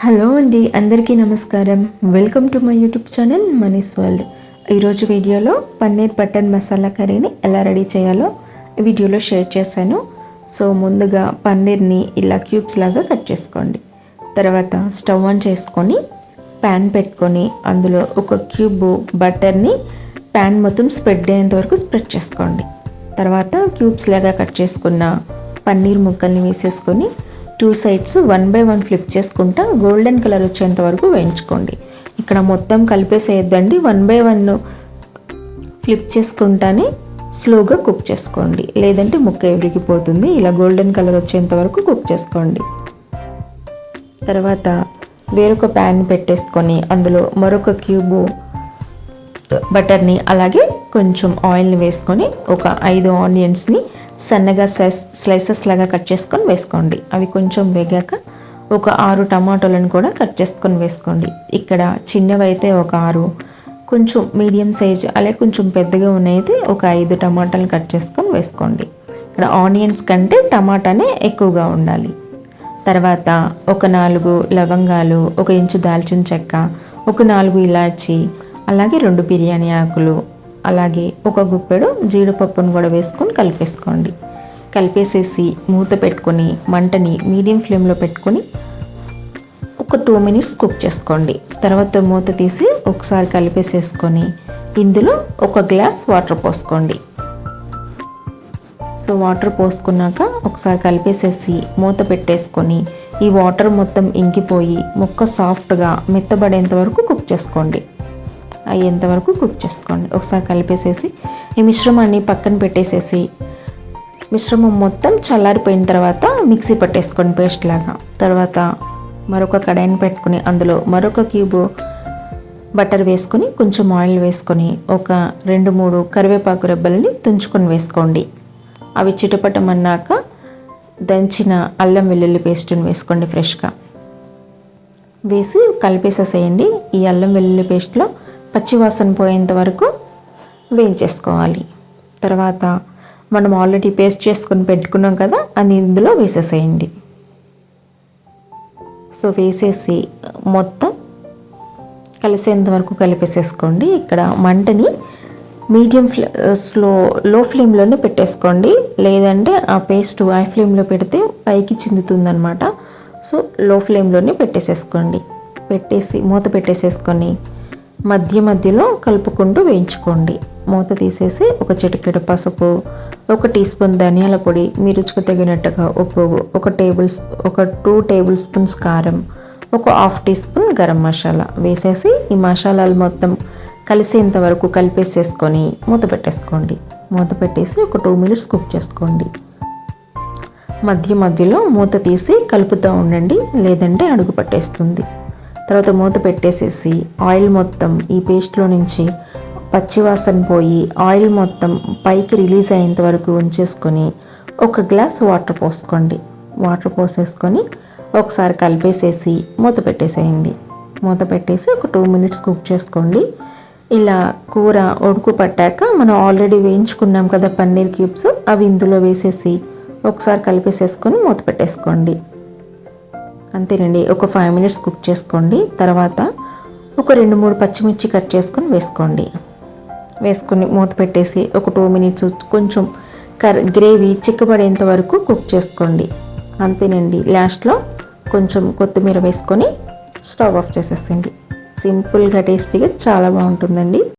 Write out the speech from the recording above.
Hello అండి, అందరికీ నమస్కారం. Welcome to my YouTube channel Mani's world. ఈరోజు వీడియోలో పన్నీర్ బటర్ మసాలా కర్రీని ఎలా రెడీ చేయాలో వీడియోలో షేర్ చేశాను. సో ముందుగా పన్నీర్ని ఇలా క్యూబ్స్ లాగా కట్ చేసుకోండి. తర్వాత స్టవ్ ఆన్ చేసుకొని ప్యాన్ పెట్టుకొని అందులో ఒక క్యూబ్ బటర్ని ప్యాన్ మొత్తం స్ప్రెడ్ అయ్యేంత వరకు స్ప్రెడ్ చేసుకోండి. తర్వాత క్యూబ్స్ లాగా కట్ చేసుకున్న పన్నీర్ ముక్కల్ని వేసేసుకొని 2 sides 1 by 1 ఫ్లిప్ చేసుకుంటా గోల్డెన్ కలర్ వచ్చేంత వరకు వేయించుకోండి. ఇక్కడ మొత్తం కలిపేసేయద్దండి, 1 by 1 ఫ్లిప్ చేసుకుంటానే స్లోగా కుక్ చేసుకోండి, లేదంటే ముక్క విరిగిపోతుంది. ఇలా గోల్డెన్ కలర్ వచ్చేంత వరకు కుక్ చేసుకోండి. తర్వాత వేరొక ప్యాన్ పెట్టేసుకొని అందులో మరొక క్యూబు బటర్ని అలాగే కొంచెం ఆయిల్ని వేసుకొని ఒక 5 ఆనియన్స్ని సన్నగా స్లైసెస్ లాగా కట్ చేసుకొని వేసుకోండి. అవి కొంచెం వేగాక ఒక 6 టమాటోలను కూడా కట్ చేసుకొని వేసుకోండి. ఇక్కడ చిన్నవి అయితే ఒక 6, కొంచెం మీడియం సైజ్ అలాగే కొంచెం పెద్దగా ఉన్నైతే ఒక 5 టమాటాలు కట్ చేసుకొని వేసుకోండి. ఇక్కడ ఆనియన్స్ కంటే టమాటానే ఎక్కువగా ఉండాలి. తర్వాత ఒక 4 లవంగాలు, 1 ఇంచు దాల్చిన చెక్క, ఒక 4 ఇలాచి, అలాగే 2 బిర్యానీ ఆకులు, అలాగే ఒక గుప్పెడు జీడిపప్పును కూడా వేసుకొని కలిపేసుకోండి. కలిపేసేసి మూత పెట్టుకొని మంటని మీడియం ఫ్లేమ్లో పెట్టుకొని ఒక 2 minutes కుక్ చేసుకోండి. తర్వాత మూత తీసి ఒకసారి కలిపేసేసుకొని ఇందులో 1 గ్లాస్ వాటర్ పోసుకోండి. సో వాటర్ పోసుకున్నాక ఒకసారి కలిపేసేసి మూత పెట్టేసుకొని ఈ వాటర్ మొత్తం ఇంకిపోయి ముక్క సాఫ్ట్గా మెత్తబడేంత వరకు కుక్ చేసుకోండి. అయ్యేంతవరకు కుక్ చేసుకోండి. ఒకసారి కలిపేసేసి ఈ మిశ్రమాన్ని పక్కన పెట్టేసేసి మిశ్రమం మొత్తం చల్లారిపోయిన తర్వాత మిక్సీ పట్టేసుకోండి పేస్ట్ లాగా. తర్వాత మరొక కడాయిని పెట్టుకుని అందులో మరొక క్యూబ్ బటర్ వేసుకొని కొంచెం ఆయిల్ వేసుకొని ఒక 2-3 కరివేపాకు రెబ్బల్ని తుంచుకొని వేసుకోండి. అవి చిటపటమన్నాక దంచిన అల్లం వెల్లుల్లి పేస్ట్ని వేసుకోండి ఫ్రెష్గా. వేసి కలిపేసేసేయండి. ఈ అల్లం వెల్లుల్లి పేస్ట్లో పచ్చివాసన పోయేంత వరకు వేయించేసుకోవాలి. తర్వాత మనం ఆల్రెడీ పేస్ట్ చేసుకొని పెట్టుకున్నాం కదా, అది ఇందులో వేసేసేయండి. సో వేసేసి మొత్తం కలిసేంత వరకు కలిపేసేసుకోండి. ఇక్కడ మంటని మీడియం లో ఫ్లేమ్లోనే పెట్టేసుకోండి, లేదంటే ఆ పేస్ట్ హై ఫ్లేమ్లో పెడితే పైకి చిందుతుందనమాట. సో లో ఫ్లేమ్లోనే పెట్టేసేసుకోండి. పెట్టేసి మూత పెట్టేసేసుకొని మధ్యలో కలుపుకుంటూ వేయించుకోండి. మూత తీసేసి ఒక చిటికెడు పసుపు, 1 టీ స్పూన్ ధనియాల పొడి, మీ రుచికి తగినట్టుగా ఉప్పు, ఒక 2 టేబుల్ స్పూన్స్ కారం, ఒక 1/2 టీ స్పూన్ గరం మసాలా వేసేసి ఈ మసాలాలు మొత్తం కలిసేంత వరకు కలిపేసేసుకొని మూత పెట్టేసుకోండి. మూత పెట్టేసి ఒక 2 minutes కుక్ చేసుకోండి. మధ్యలో మూత తీసి కలుపుతూ ఉండండి, లేదంటే అడుగు పట్టేస్తుంది. తర్వాత మూత పెట్టేసేసి ఆయిల్ మొత్తం ఈ పేస్ట్లో నుంచి పచ్చివాసన పోయి ఆయిల్ మొత్తం పైకి రిలీజ్ అయ్యేంత వరకు ఉంచేసుకొని 1 గ్లాస్ వాటర్ పోసుకోండి. వాటర్ పోసేసుకొని ఒకసారి కలిపేసేసి మూత పెట్టేసేయండి. మూత పెట్టేసి ఒక 2 minutes కుక్ చేసుకోండి. ఇలా కూర ఉడుకు పట్టాక మనం ఆల్రెడీ వేయించుకున్నాం కదా పన్నీర్ క్యూబ్స్, అవి ఇందులో వేసేసి ఒకసారి కలిపేసేసుకొని మూత పెట్టేసుకోండి. అంతేనండి, ఒక 5 minutes కుక్ చేసుకోండి. తర్వాత ఒక 2-3 పచ్చిమిర్చి కట్ చేసుకొని వేసుకొని మూత పెట్టేసి ఒక 2 minutes కొంచెం గ్రేవీ చిక్కబడేంత వరకు కుక్ చేసుకోండి. అంతేనండి, లాస్ట్లో కొంచెం కొత్తిమీర వేసుకొని స్టవ్ ఆఫ్ చేసేసండి. సింపుల్గా టేస్టీగా చాలా బాగుంటుందండి.